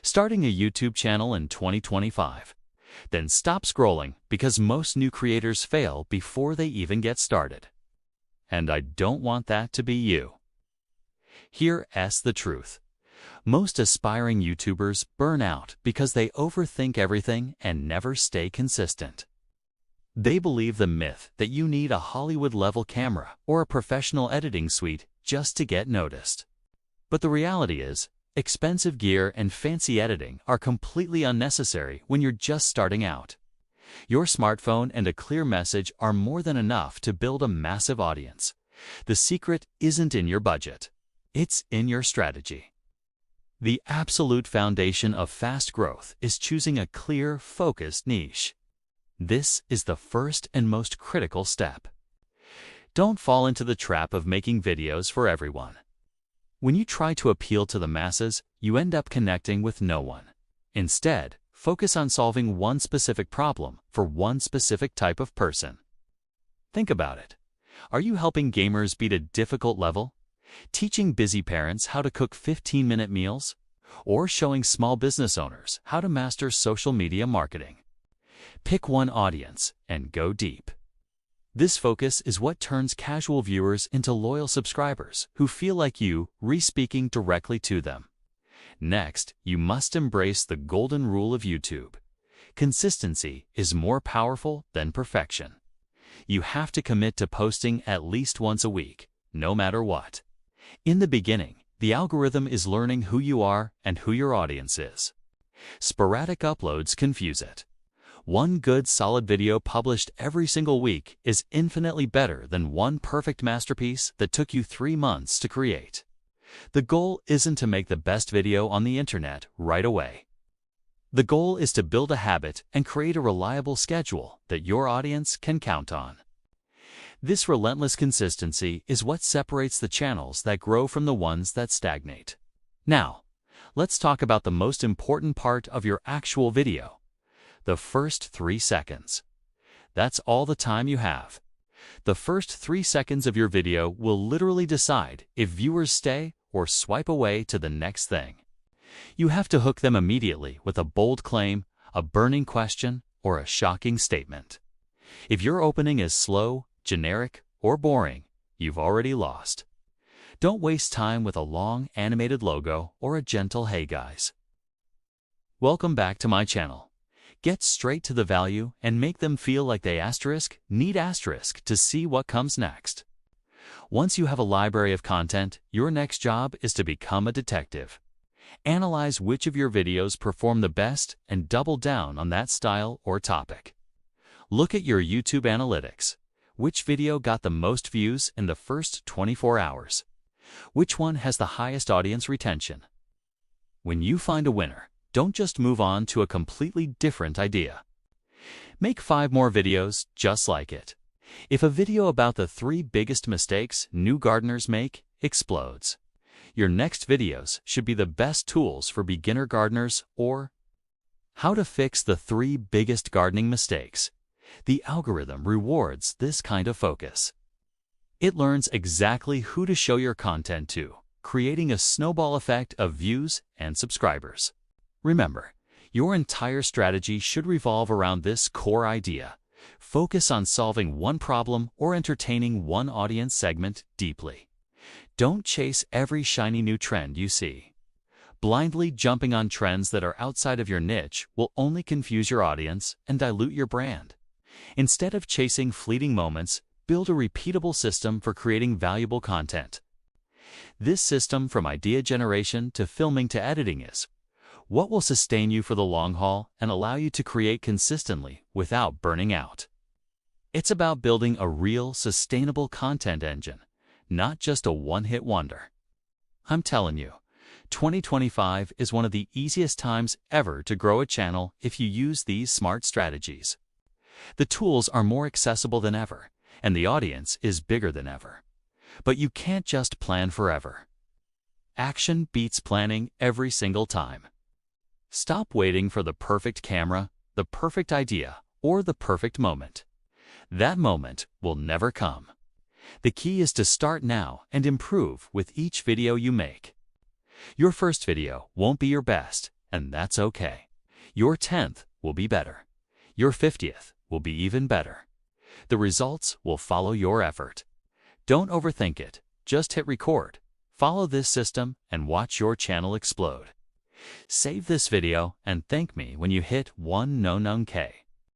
Starting a YouTube channel in 2025. Then stop scrolling because most new creators fail before they even get started. And I don't want that to be you. Here's the truth. Most aspiring YouTubers burn out because they overthink everything and never stay consistent. They believe the myth that you need a Hollywood-level camera or a professional editing suite just to get noticed. But the reality is, expensive gear and fancy editing are completely unnecessary when you're just starting out. Your smartphone and a clear message are more than enough to build a massive audience. The secret isn't in your budget. It's in your strategy. The absolute foundation of fast growth is choosing a clear, focused niche. This is the first and most critical step. Don't fall into the trap of making videos for everyone. When you try to appeal to the masses, you end up connecting with no one. Instead, focus on solving one specific problem for one specific type of person. Think about it. Are you helping gamers beat a difficult level? Teaching busy parents how to cook 15-minute meals? Or showing small business owners how to master social media marketing? Pick one audience and go deep. This focus is what turns casual viewers into loyal subscribers who feel like you re-speaking directly to them. Next, you must embrace the golden rule of YouTube. Consistency is more powerful than perfection. You have to commit to posting at least once a week, no matter what. In the beginning, the algorithm is learning who you are and who your audience is. Sporadic uploads confuse it. One good solid video published every single week is infinitely better than one perfect masterpiece that took you 3 months to create. The goal isn't to make the best video on the internet right away. The goal is to build a habit and create a reliable schedule that your audience can count on. This relentless consistency is what separates the channels that grow from the ones that stagnate. Now, let's talk about the most important part of your actual video. The first 3 seconds. That's all the time you have. The first 3 seconds of your video will literally decide if viewers stay or swipe away to the next thing. You have to hook them immediately with a bold claim, a burning question, or a shocking statement. If your opening is slow, generic, or boring, you've already lost. Don't waste time with a long animated logo or a gentle "Hey guys." Welcome back to my channel. Get straight to the value and make them feel like they need asterisk to see what comes next. Once you have a library of content, your next job is to become a detective. Analyze which of your videos perform the best and double down on that style or topic. Look at your YouTube analytics. Which video got the most views in the first 24 hours? Which one has the highest audience retention? When you find a winner, don't just move on to a completely different idea. Make 5 more videos just like it. If a video about the 3 biggest mistakes new gardeners make explodes, your next videos should be the best tools for beginner gardeners or how to fix the 3 biggest gardening mistakes. The algorithm rewards this kind of focus. It learns exactly who to show your content to, creating a snowball effect of views and subscribers. Remember, your entire strategy should revolve around this core idea. Focus on solving one problem or entertaining one audience segment deeply. Don't chase every shiny new trend you see. Blindly jumping on trends that are outside of your niche will only confuse your audience and dilute your brand. Instead of chasing fleeting moments, build a repeatable system for creating valuable content. This system, from idea generation to filming to editing, is what will sustain you for the long haul and allow you to create consistently without burning out. It's about building a real, sustainable content engine, not just a one-hit wonder. I'm telling you, 2025 is one of the easiest times ever to grow a channel if you use these smart strategies. The tools are more accessible than ever, and the audience is bigger than ever. But you can't just plan forever. Action beats planning every single time. Stop waiting for the perfect camera, the perfect idea, or the perfect moment. That moment will never come. The key is to start now and improve with each video you make. Your first video won't be your best, and that's okay. Your 10th will be better. Your 50th will be even better. The results will follow your effort. Don't overthink it. Just hit record. Follow this system and watch your channel explode. Save this video and thank me when you hit 1 no nung K.